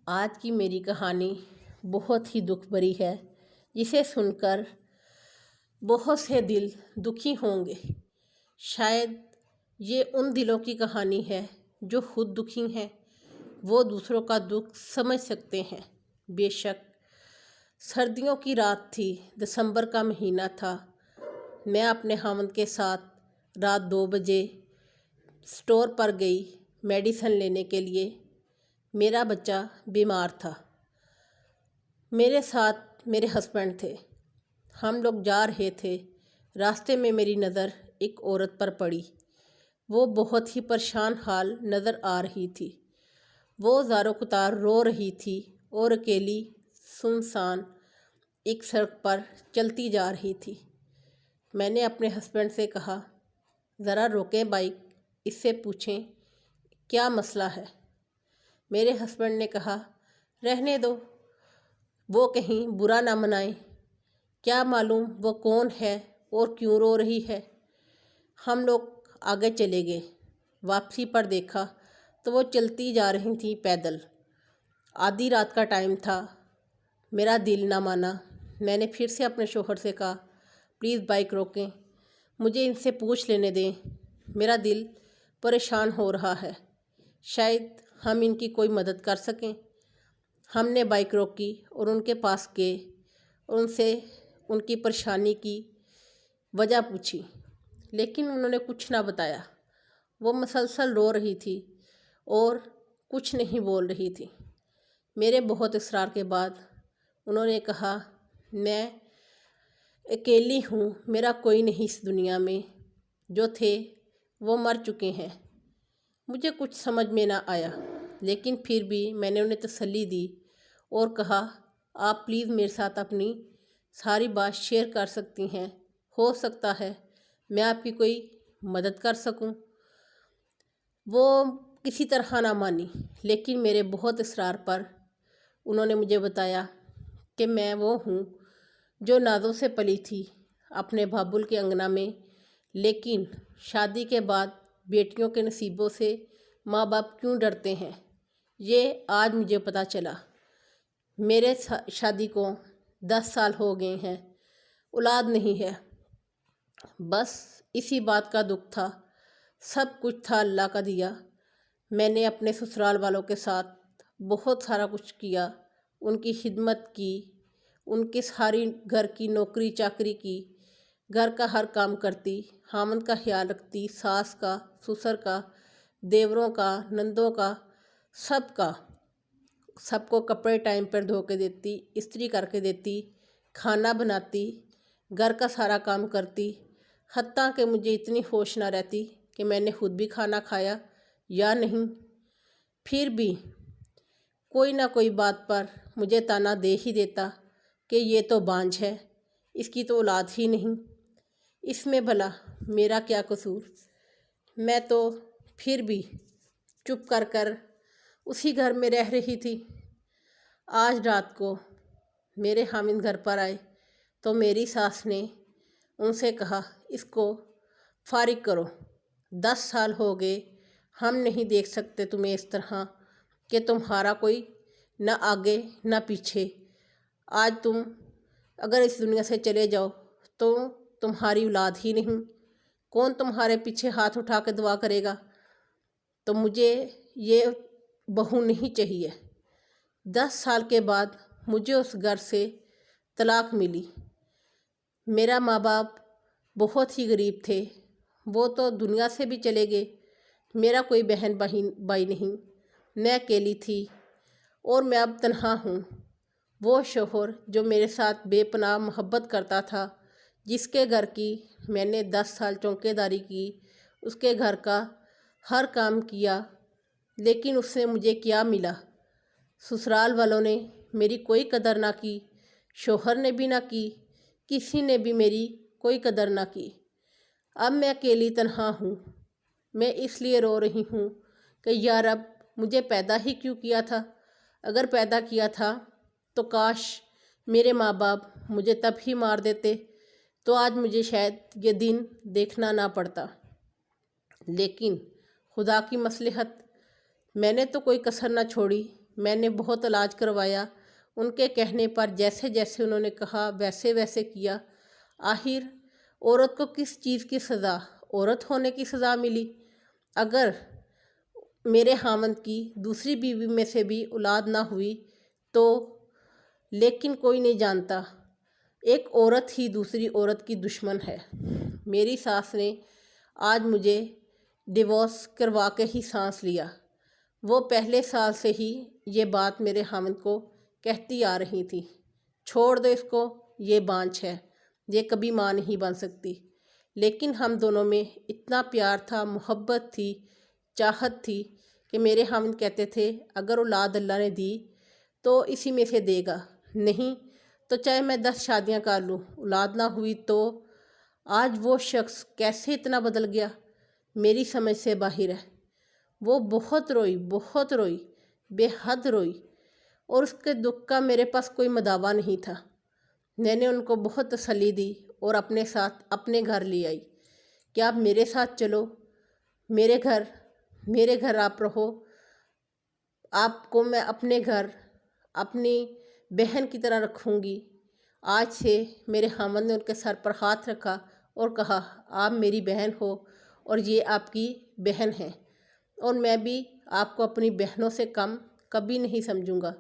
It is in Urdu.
آج کی میری کہانی بہت ہی دکھ بھری ہے، جسے سن کر بہت سے دل دکھی ہوں گے۔ شاید یہ ان دلوں کی کہانی ہے جو خود دکھی ہیں، وہ دوسروں کا دکھ سمجھ سکتے ہیں۔ بے شک سردیوں کی رات تھی، دسمبر کا مہینہ تھا۔ میں اپنے خاوند کے ساتھ رات 2 بجے اسٹور پر گئی میڈیسن لینے کے لیے۔ میرا بچہ بیمار تھا، میرے ساتھ میرے ہسبینڈ تھے۔ ہم لوگ جا رہے تھے، راستے میں میری نظر ایک عورت پر پڑی۔ وہ بہت ہی پریشان حال نظر آ رہی تھی۔ وہ زاروں قطار رو رہی تھی اور اکیلی سنسان ایک سڑک پر چلتی جا رہی تھی۔ میں نے اپنے ہسبینڈ سے کہا، ذرا روکیں بائک، اس سے پوچھیں کیا مسئلہ ہے۔ میرے ہسبینڈ نے کہا، رہنے دو، وہ کہیں برا نہ منائیں، کیا معلوم وہ کون ہے اور کیوں رو رہی ہے۔ ہم لوگ آگے چلے گئے۔ واپسی پر دیکھا تو وہ چلتی جا رہی تھیں پیدل۔ آدھی رات کا ٹائم تھا۔ میرا دل نہ مانا۔ میں نے پھر سے اپنے شوہر سے کہا، پلیز بائک روکیں، مجھے ان سے پوچھ لینے دیں، میرا دل پریشان ہو رہا ہے، شاید ہم ان کی کوئی مدد کر سکیں۔ ہم نے بائک روکی اور ان کے پاس گئے اور ان سے ان کی پریشانی کی وجہ پوچھی، لیکن انہوں نے کچھ نہ بتایا۔ وہ مسلسل رو رہی تھی اور کچھ نہیں بول رہی تھی۔ میرے بہت اصرار کے بعد انہوں نے کہا، میں اکیلی ہوں، میرا کوئی نہیں اس دنیا میں، جو تھے وہ مر چکے ہیں۔ مجھے کچھ سمجھ میں نہ آیا، لیکن پھر بھی میں نے انہیں تسلی دی اور کہا، آپ پلیز میرے ساتھ اپنی ساری بات شیئر کر سکتی ہیں، ہو سکتا ہے میں آپ کی کوئی مدد کر سکوں۔ وہ کسی طرح نہ مانی، لیکن میرے بہت اصرار پر انہوں نے مجھے بتایا کہ میں وہ ہوں جو نازوں سے پلی تھی اپنے بھابل کے انگنا میں، لیکن شادی کے بعد بیٹیوں کے نصیبوں سے ماں باپ کیوں ڈرتے ہیں، یہ آج مجھے پتہ چلا۔ میرے شادی کو 10 سال ہو گئے ہیں، اولاد نہیں ہے، بس اسی بات کا دکھ تھا۔ سب کچھ تھا اللہ کا دیا۔ میں نے اپنے سسرال والوں کے ساتھ بہت سارا کچھ کیا، ان کی خدمت کی، ان کی ساری گھر کی نوکری چاکری کی، گھر کا ہر کام کرتی، خاوند کا خیال رکھتی، ساس کا، سسر کا، دیوروں کا، نندوں کا، سب کو کپڑے ٹائم پر دھو کے دیتی، استری کر کے دیتی، کھانا بناتی، گھر کا سارا کام کرتی، حتیٰ کہ مجھے اتنی ہوش نہ رہتی کہ میں نے خود بھی کھانا کھایا یا نہیں۔ پھر بھی کوئی نہ کوئی بات پر مجھے طعنہ دے ہی دیتا کہ یہ تو بانجھ ہے، اس کی تو اولاد ہی نہیں، اس میں بھلا میرا کیا قصور۔ میں تو پھر بھی چپ کر اسی گھر میں رہ رہی تھی۔ آج رات کو میرے خاوند گھر پر آئے تو میری ساس نے ان سے کہا، اس کو فارغ کرو، 10 سال ہو گئے، ہم نہیں دیکھ سکتے تمہیں اس طرح کہ تمہارا کوئی نہ آگے نہ پیچھے۔ آج تم اگر اس دنیا سے چلے جاؤ تو تمہاری اولاد ہی نہیں، کون تمہارے پیچھے ہاتھ اٹھا کے دعا کرے گا؟ تو مجھے یہ بہو نہیں چاہیے۔ 10 سال کے بعد مجھے اس گھر سے طلاق ملی۔ میرا ماں باپ بہت ہی غریب تھے، وہ تو دنیا سے بھی چلے گئے۔ میرا کوئی بہن بھائی نہیں، میں اکیلی تھی اور میں اب تنہا ہوں۔ وہ شوہر جو میرے ساتھ بے پناہ محبت کرتا تھا، جس کے گھر کی میں نے 10 سال چوکیداری کی، اس کے گھر کا ہر کام کیا، لیکن اس سے مجھے کیا ملا؟ سسرال والوں نے میری کوئی قدر نہ کی، شوہر نے بھی نہ کی، کسی نے بھی میری کوئی قدر نہ کی۔ اب میں اکیلی تنہا ہوں۔ میں اس لیے رو رہی ہوں کہ یا رب، مجھے پیدا ہی کیوں کیا تھا؟ اگر پیدا کیا تھا تو کاش میرے ماں باپ مجھے تب ہی مار دیتے تو آج مجھے شاید یہ دن دیکھنا نہ پڑتا۔ لیکن خدا کی مصلحت، میں نے تو کوئی کسر نہ چھوڑی میں نے بہت علاج کروایا، ان کے کہنے پر جیسے جیسے انہوں نے کہا ویسے ویسے کیا۔ آخر عورت کو کس چیز کی سزا؟ عورت ہونے کی سزا ملی۔ اگر میرے خاوند کی دوسری بیوی میں سے بھی اولاد نہ ہوئی تو، لیکن کوئی نہیں جانتا ایک عورت ہی دوسری عورت کی دشمن ہے۔ میری ساس نے آج مجھے ڈیورس کروا کے ہی سانس لیا۔ وہ پہلے سال سے ہی یہ بات میرے خاوند کو کہتی آ رہی تھی، چھوڑ دو اس کو، یہ بانجھ ہے، یہ کبھی ماں نہیں بن سکتی۔ لیکن ہم دونوں میں اتنا پیار تھا، محبت تھی، چاہت تھی کہ میرے خاوند کہتے تھے اگر اولاد اللہ نے دی تو اسی میں سے دے گا، نہیں تو چاہے میں 10 شادیاں کر لوں، اولاد نہ ہوئی تو۔ آج وہ شخص کیسے اتنا بدل گیا، میری سمجھ سے باہر ہے۔ وہ بہت روئی، بے حد روئی، اور اس کے دکھ کا میرے پاس کوئی مداوع نہیں تھا۔ میں نے ان کو بہت تسلی دی اور اپنے ساتھ اپنے گھر لے آئی کہ آپ میرے ساتھ چلو، میرے گھر آپ رہو، آپ کو میں اپنے گھر اپنی بہن کی طرح رکھوں گی۔ آج سے میرے خاوند نے ان کے سر پر ہاتھ رکھا اور کہا آپ میری بہن ہو اور یہ آپ کی بہن ہے، اور میں بھی آپ کو اپنی بہنوں سے کم کبھی نہیں سمجھوں گا۔